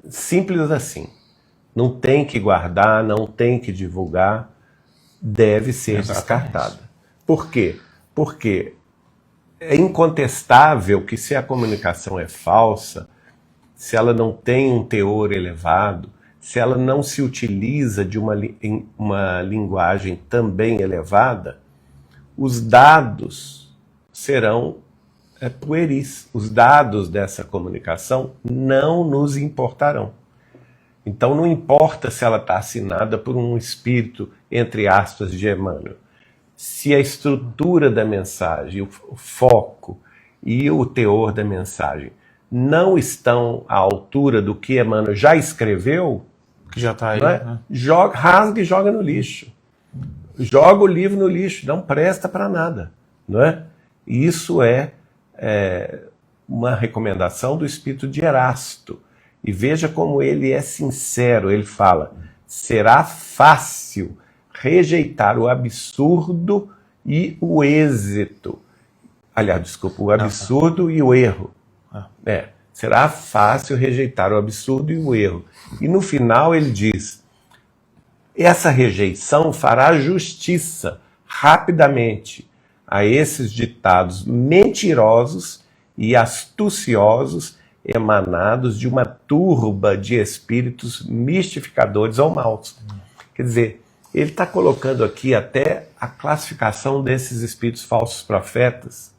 Simples assim. Não tem que guardar, não tem que divulgar, deve ser descartada. Por quê? Porque é incontestável que se a comunicação é falsa, se ela não tem um teor elevado, se ela não se utiliza de uma linguagem também elevada, os dados serão pueris. Os dados dessa comunicação não nos importarão. Então não importa se ela está assinada por um espírito, entre aspas, de Emmanuel. Se a estrutura da mensagem, o foco e o teor da mensagem não estão à altura do que Emmanuel já escreveu, Que já está aí, né? Rasga e joga no lixo. Joga o livro no lixo, não presta para nada. Não é? Isso é uma recomendação do espírito de Erasto. E veja como ele é sincero, ele fala, será fácil rejeitar o absurdo e o êxito. Aliás, desculpa, o absurdo e o erro. Será fácil rejeitar o absurdo e o erro. E no final ele diz, essa rejeição fará justiça rapidamente a esses ditados mentirosos e astuciosos emanados de uma turba de espíritos mistificadores ou maus. Quer dizer, ele está colocando aqui até a classificação desses espíritos falsos profetas,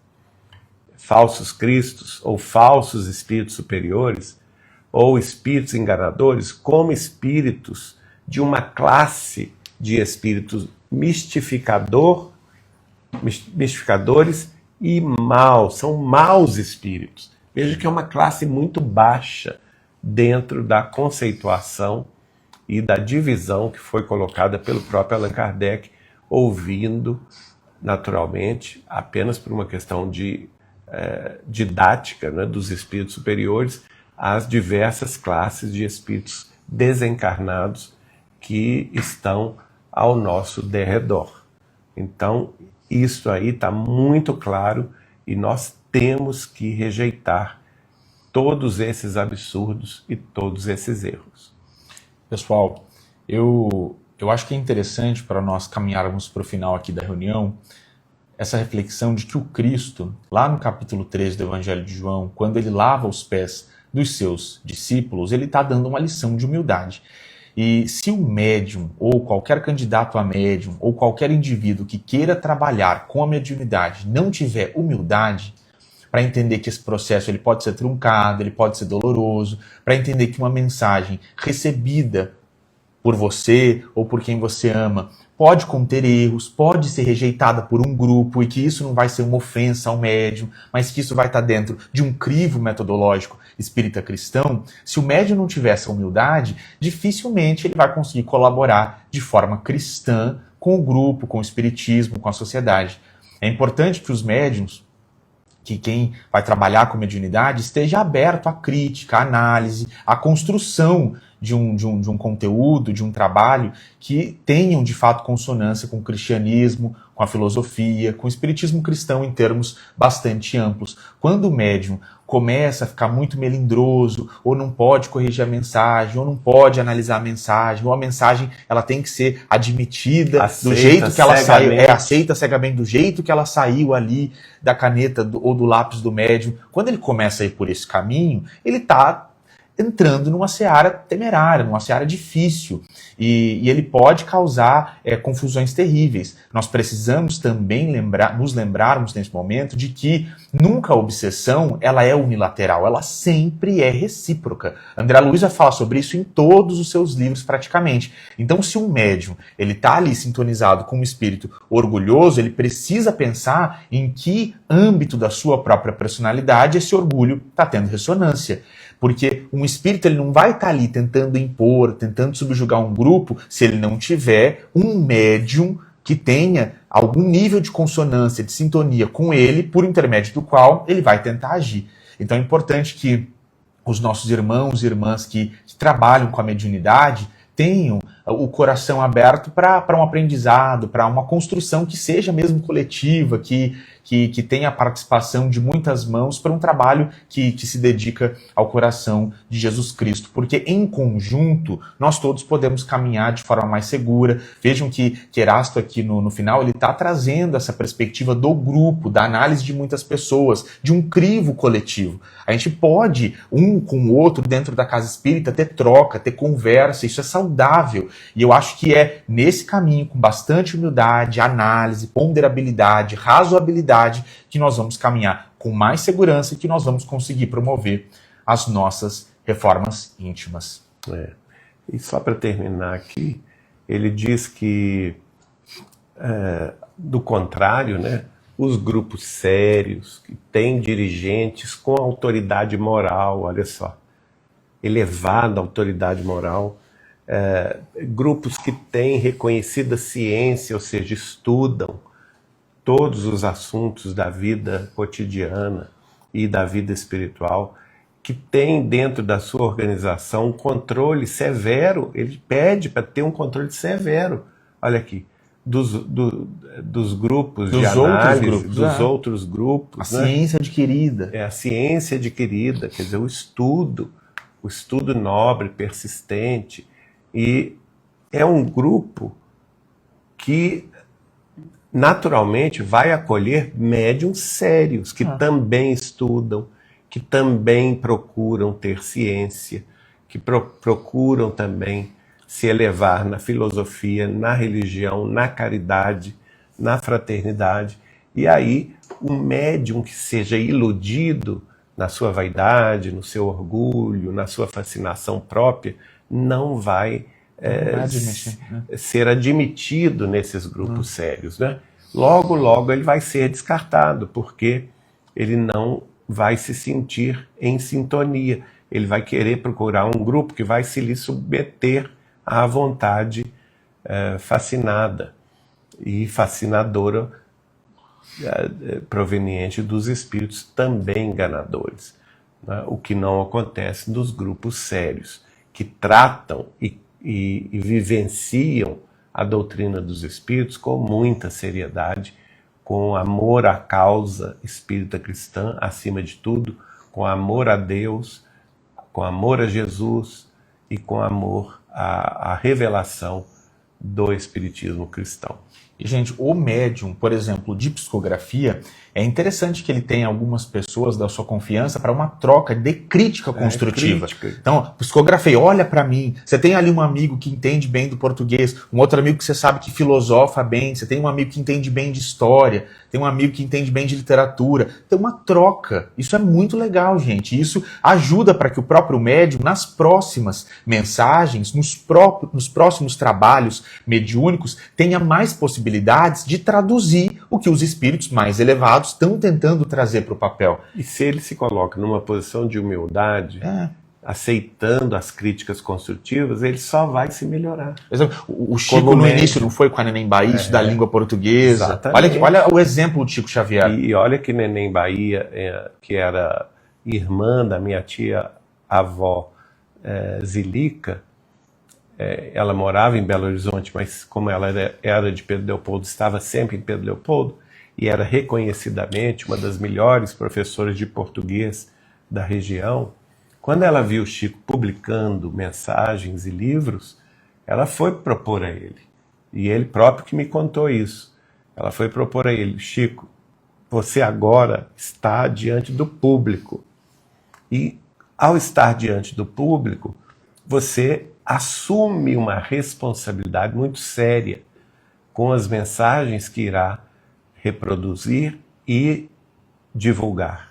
falsos cristos, ou falsos espíritos superiores, ou espíritos enganadores, como espíritos de uma classe de espíritos mistificadores e maus. São maus espíritos. Veja que é uma classe muito baixa dentro da conceituação e da divisão que foi colocada pelo próprio Allan Kardec, ouvindo, naturalmente, apenas por uma questão de didática, né, dos espíritos superiores, as diversas classes de espíritos desencarnados que estão ao nosso derredor. Então, isso aí está muito claro e nós temos que rejeitar todos esses absurdos e todos esses erros. Pessoal, eu acho que é interessante para nós caminharmos para o final aqui da reunião essa reflexão de que o Cristo, lá no capítulo 13 do Evangelho de João, quando ele lava os pés dos seus discípulos, ele está dando uma lição de humildade. E se o médium, ou qualquer candidato a médium, ou qualquer indivíduo que queira trabalhar com a mediunidade não tiver humildade, para entender que esse processo ele pode ser truncado, ele pode ser doloroso, para entender que uma mensagem recebida por você ou por quem você ama pode conter erros, pode ser rejeitada por um grupo e que isso não vai ser uma ofensa ao médium, mas que isso vai estar dentro de um crivo metodológico espírita cristão, se o médium não tiver essa humildade, dificilmente ele vai conseguir colaborar de forma cristã com o grupo, com o espiritismo, com a sociedade. É importante que os médiums, que quem vai trabalhar com mediunidade esteja aberto à crítica, à análise, à construção de um conteúdo, de um trabalho que tenham de fato consonância com o cristianismo, com a filosofia, com o espiritismo cristão em termos bastante amplos. Quando o médium começa a ficar muito melindroso, ou não pode corrigir a mensagem, ou não pode analisar a mensagem, ou a mensagem ela tem que ser admitida do jeito que ela saiu, aceita cegamente do jeito que ela saiu ali da caneta ou do lápis do médium. Quando ele começa a ir por esse caminho, ele está entrando numa seara temerária, numa seara difícil. E ele pode causar confusões terríveis. Nós precisamos também nos lembrarmos nesse momento de que nunca a obsessão ela é unilateral, ela sempre é recíproca. André Luiz vai falar sobre isso em todos os seus livros praticamente. Então, se um médium ele está ali sintonizado com um espírito orgulhoso, ele precisa pensar em que âmbito da sua própria personalidade esse orgulho está tendo ressonância. Porque um espírito ele não vai estar ali tentando impor, tentando subjugar um grupo, se ele não tiver um médium que tenha algum nível de consonância, de sintonia com ele, por intermédio do qual ele vai tentar agir. Então é importante que os nossos irmãos e irmãs que trabalham com a mediunidade tenham o coração aberto para um aprendizado, para uma construção que seja mesmo coletiva, que tenha a participação de muitas mãos para um trabalho que se dedica ao coração de Jesus Cristo. Porque em conjunto, nós todos podemos caminhar de forma mais segura. Vejam que Erasto aqui no final, ele está trazendo essa perspectiva do grupo, da análise de muitas pessoas, de um crivo coletivo. A gente pode, um com o outro, dentro da casa espírita, ter troca, ter conversa, isso é saudável. E eu acho que é nesse caminho, com bastante humildade, análise, ponderabilidade, razoabilidade, que nós vamos caminhar com mais segurança e que nós vamos conseguir promover as nossas reformas íntimas. E só para terminar aqui, ele diz que, do contrário, né, os grupos sérios, que têm dirigentes com autoridade moral, olha só, elevada autoridade moral, grupos que têm reconhecida ciência, ou seja, estudam todos os assuntos da vida cotidiana e da vida espiritual, que tem dentro da sua organização um controle severo, ele pede para ter um controle severo, olha aqui, dos grupos de análise, dos outros grupos. A ciência adquirida. A ciência adquirida, quer dizer, o estudo nobre, persistente, e é um grupo que naturalmente vai acolher médiuns sérios, que também estudam, que também procuram ter ciência, que procuram também se elevar na filosofia, na religião, na caridade, na fraternidade. E aí, um médium que seja iludido na sua vaidade, no seu orgulho, na sua fascinação própria, não vai ser admitido nesses grupos sérios, né? Logo, logo ele vai ser descartado, porque ele não vai se sentir em sintonia. Ele vai querer procurar um grupo que vai se lhe submeter à vontade fascinada e fascinadora proveniente dos espíritos também enganadores, né? O que não acontece nos grupos sérios, que tratam e vivenciam a doutrina dos espíritos com muita seriedade, com amor à causa espírita cristã, acima de tudo, com amor a Deus, com amor a Jesus e com amor à revelação do espiritismo cristão. E, gente, o médium, por exemplo, de psicografia, é interessante que ele tenha algumas pessoas da sua confiança para uma troca de crítica construtiva. Então, psicografei, olha para mim. Você tem ali um amigo que entende bem do português, um outro amigo que você sabe que filosofa bem, você tem um amigo que entende bem de história, tem um amigo que entende bem de literatura. Tem uma troca. Isso é muito legal, gente. Isso ajuda para que o próprio médium, nas próximas mensagens, nos próximos trabalhos mediúnicos, tenha mais possibilidades de traduzir o que os espíritos mais elevados estão tentando trazer para o papel. E se ele se coloca numa posição de humildade, aceitando as críticas construtivas, ele só vai se melhorar. O Chico no início não foi com a Neném Bahia, isso da língua portuguesa. Olha o exemplo do Chico Xavier. E olha que Neném Bahia, que era irmã da minha tia-avó Zilica, ela morava em Belo Horizonte, mas como ela era de Pedro Leopoldo, estava sempre em Pedro Leopoldo, e era reconhecidamente uma das melhores professoras de português da região. Quando ela viu o Chico publicando mensagens e livros, ela foi propor a ele. E ele próprio que me contou isso. Ela foi propor a ele: Chico, você agora está diante do público. E ao estar diante do público, você assume uma responsabilidade muito séria com as mensagens que irá reproduzir e divulgar.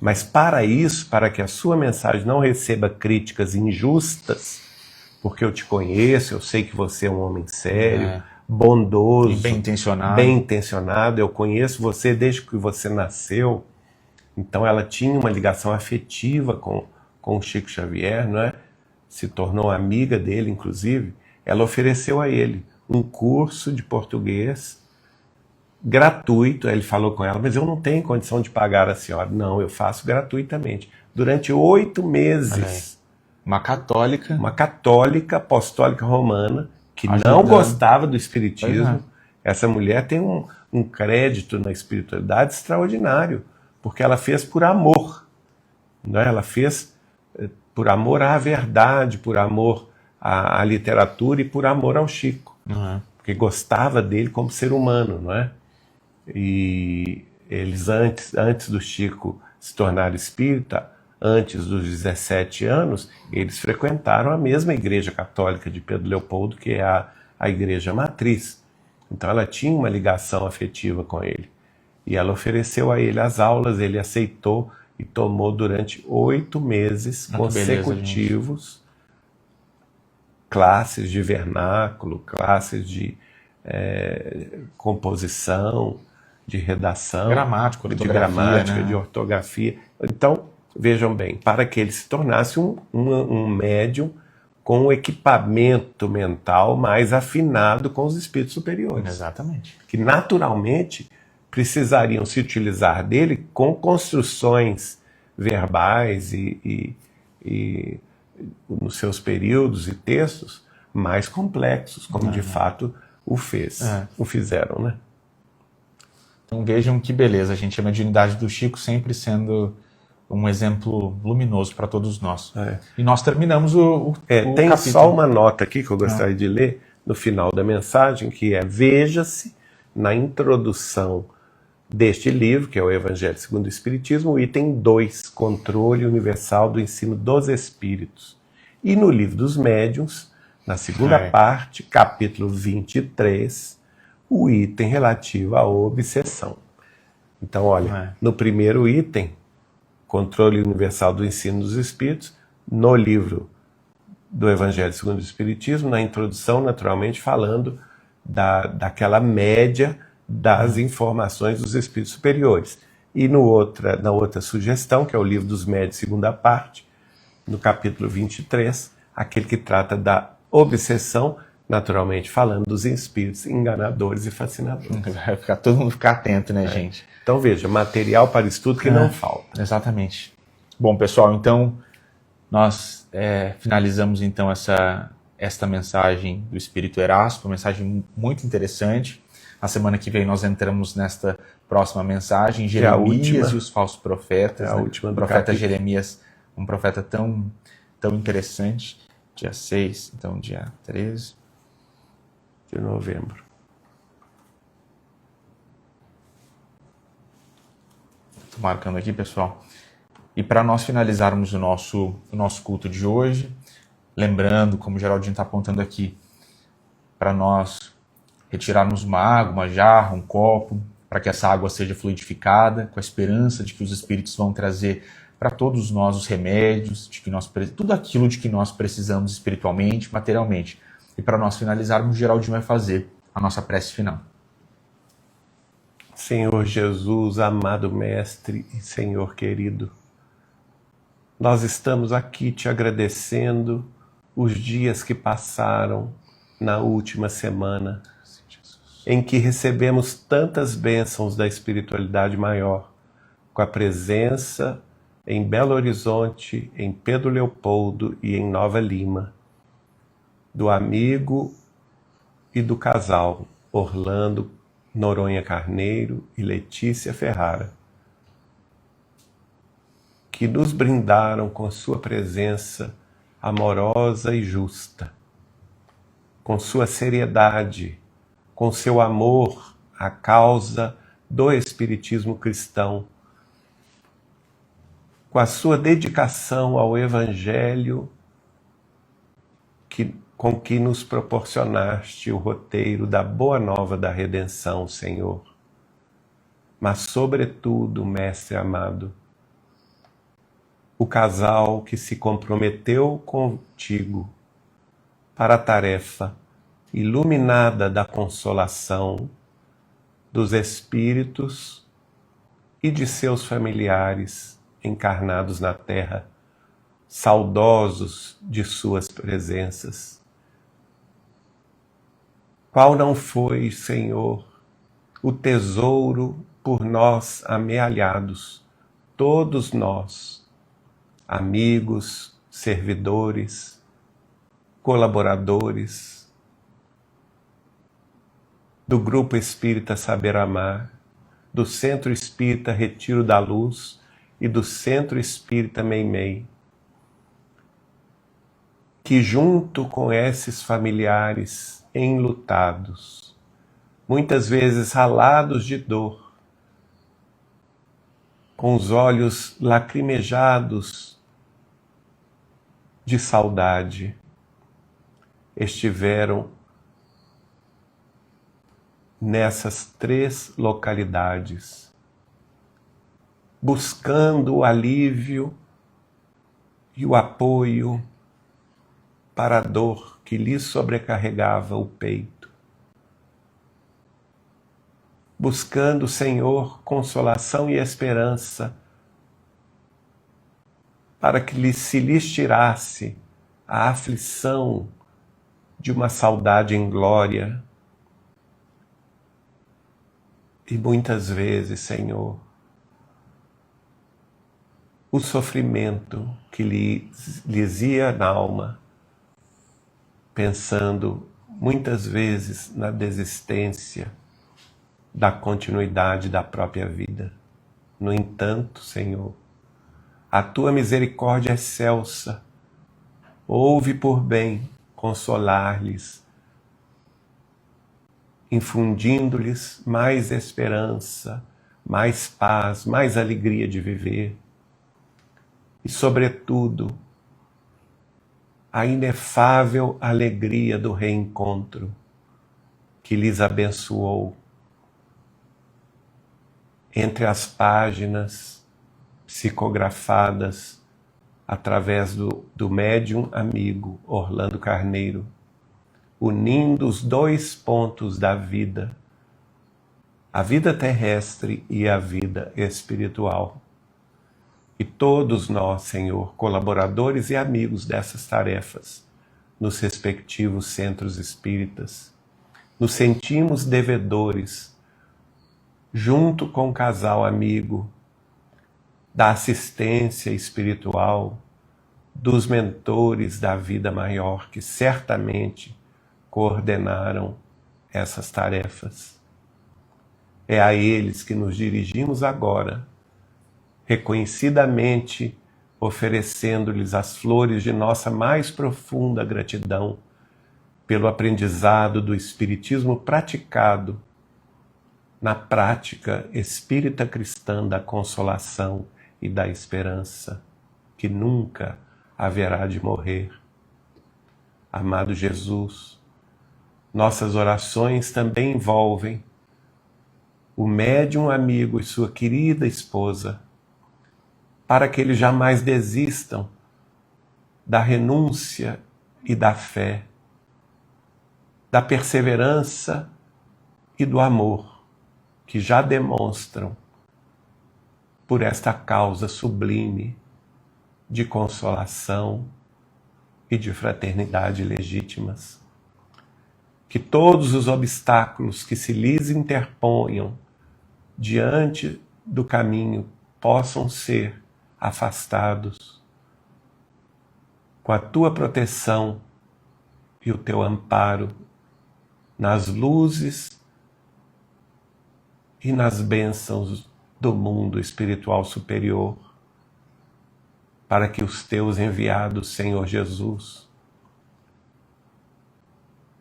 Mas para isso, para que a sua mensagem não receba críticas injustas, porque eu te conheço, eu sei que você é um homem sério, bondoso, e bem-intencionado. Bem-intencionado, eu conheço você desde que você nasceu. Então ela tinha uma ligação afetiva com o Chico Xavier, não é? Se tornou amiga dele, inclusive. Ela ofereceu a ele um curso de português gratuito. Ele falou com ela, mas eu não tenho condição de pagar a senhora. Não, eu faço gratuitamente. Durante 8 meses. Uma católica apostólica romana, que ajudando. Não gostava do espiritismo. Essa mulher tem um crédito na espiritualidade extraordinário, porque ela fez por amor. Não é? Ela fez por amor à verdade, por amor à literatura e por amor ao Chico. Porque gostava dele como ser humano, não é? E eles, antes do Chico se tornar espírita, antes dos 17 anos, eles frequentaram a mesma igreja católica de Pedro Leopoldo, que é a igreja matriz. Então ela tinha uma ligação afetiva com ele. E ela ofereceu a ele as aulas, ele aceitou e tomou durante 8 meses consecutivos classes de vernáculo, classes de composição, de redação, de gramática, de ortografia. Então, vejam bem, para que ele se tornasse um médium com um equipamento mental mais afinado com os espíritos superiores. Exatamente. Que naturalmente precisariam se utilizar dele com construções verbais e nos seus períodos e textos mais complexos, como de fato o fizeram, né? Então vejam que beleza, gente. A mediunidade do Chico sempre sendo um exemplo luminoso para todos nós. E nós terminamos o tem capítulo. Só uma nota aqui que eu gostaria de ler no final da mensagem, que é: veja-se na introdução deste livro, que é o Evangelho segundo o Espiritismo, o item 2, Controle Universal do Ensino dos Espíritos. E no Livro dos Médiuns, na segunda parte, capítulo 23, o item relativo à obsessão. Então, olha, no primeiro item, Controle Universal do Ensino dos Espíritos, no livro do Evangelho segundo o Espiritismo, na introdução, naturalmente, falando daquela média das informações dos espíritos superiores. E na outra sugestão, que é o Livro dos Médiuns, segunda parte, no capítulo 23, aquele que trata da obsessão, naturalmente falando dos espíritos enganadores e fascinadores. Vai ficar, todo mundo ficar atento, né, gente? Então veja, material para estudo que não falta. Exatamente. Bom, pessoal, então nós finalizamos então esta mensagem do Espírito Erasto, uma mensagem muito interessante. Na semana que vem nós entramos nesta próxima mensagem, Jeremias e os falsos profetas. A última do profeta capítulo. Jeremias, um profeta tão interessante. Dia 6, então dia 13 de novembro. Estou marcando aqui, pessoal. E para nós finalizarmos o nosso culto de hoje, lembrando, como o Geraldinho está apontando aqui, para nós retirarmos uma água, uma jarra, um copo, para que essa água seja fluidificada, com a esperança de que os Espíritos vão trazer para todos nós os remédios, tudo aquilo de que nós precisamos espiritualmente, materialmente. E para nós finalizarmos, o Geraldinho vai fazer a nossa prece final. Senhor Jesus, amado Mestre e Senhor querido, nós estamos aqui te agradecendo os dias que passaram na última semana, em que recebemos tantas bênçãos da espiritualidade maior, com a presença em Belo Horizonte, em Pedro Leopoldo e em Nova Lima, do amigo e do casal Orlando Noronha Carneiro e Letícia Ferrara, que nos brindaram com sua presença amorosa e justa, com sua seriedade, com seu amor à causa do espiritismo cristão, com a sua dedicação ao Evangelho, com que nos proporcionaste o roteiro da boa nova da redenção, Senhor. Mas, sobretudo, Mestre amado, o casal que se comprometeu contigo para a tarefa iluminada da consolação dos espíritos e de seus familiares encarnados na terra, saudosos de suas presenças. Qual não foi, Senhor, o tesouro por nós amealhados, todos nós, amigos, servidores, colaboradores do Grupo Espírita Saber Amar, do Centro Espírita Retiro da Luz e do Centro Espírita Meimei, que junto com esses familiares enlutados, muitas vezes ralados de dor, com os olhos lacrimejados de saudade, estiveram nessas 3 localidades, buscando o alívio e o apoio para a dor que lhes sobrecarregava o peito. Buscando, Senhor, consolação e esperança para que se lhes tirasse a aflição de uma saudade inglória. E muitas vezes, Senhor, o sofrimento que lhes ia na alma, pensando muitas vezes na desistência da continuidade da própria vida. No entanto, Senhor, a tua misericórdia excelsa houve por bem consolar-lhes, infundindo-lhes mais esperança, mais paz, mais alegria de viver e, sobretudo, a inefável alegria do reencontro que lhes abençoou entre as páginas psicografadas através do médium amigo Orlando Carneiro, unindo os 2 pontos da vida, a vida terrestre e a vida espiritual. E todos nós, Senhor, colaboradores e amigos dessas tarefas, nos respectivos centros espíritas, nos sentimos devedores, junto com o casal amigo, da assistência espiritual, dos mentores da vida maior, que certamente coordenaram essas tarefas. É a eles que nos dirigimos agora, reconhecidamente oferecendo-lhes as flores de nossa mais profunda gratidão pelo aprendizado do Espiritismo praticado na prática espírita cristã da consolação e da esperança, que nunca haverá de morrer. Amado Jesus, nossas orações também envolvem o médium amigo e sua querida esposa, para que eles jamais desistam da renúncia e da fé, da perseverança e do amor que já demonstram por esta causa sublime de consolação e de fraternidade legítimas. Que todos os obstáculos que se lhes interponham diante do caminho possam ser afastados com a tua proteção e o teu amparo nas luzes e nas bênçãos do mundo espiritual superior, para que os teus enviados, Senhor Jesus,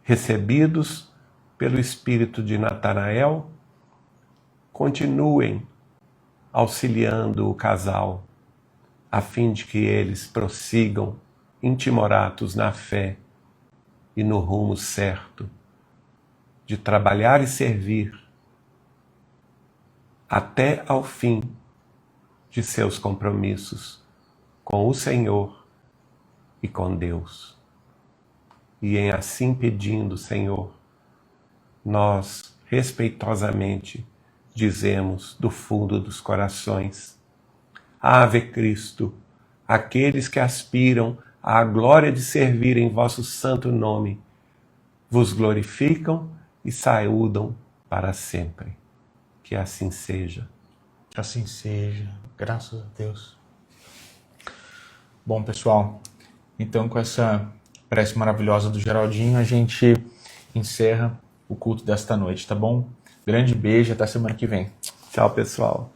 recebidos pelo Espírito de Natanael, continuem auxiliando o casal a fim de que eles prossigam intimoratos na fé e no rumo certo de trabalhar e servir até ao fim de seus compromissos com o Senhor e com Deus. E em assim pedindo, Senhor, nós respeitosamente dizemos do fundo dos corações: Ave Cristo, aqueles que aspiram à glória de servir em vosso santo nome, vos glorificam e saúdam para sempre. Que assim seja. Que assim seja, graças a Deus. Bom, pessoal, então com essa prece maravilhosa do Geraldinho, a gente encerra o culto desta noite, tá bom? Grande beijo, até semana que vem. Tchau, pessoal.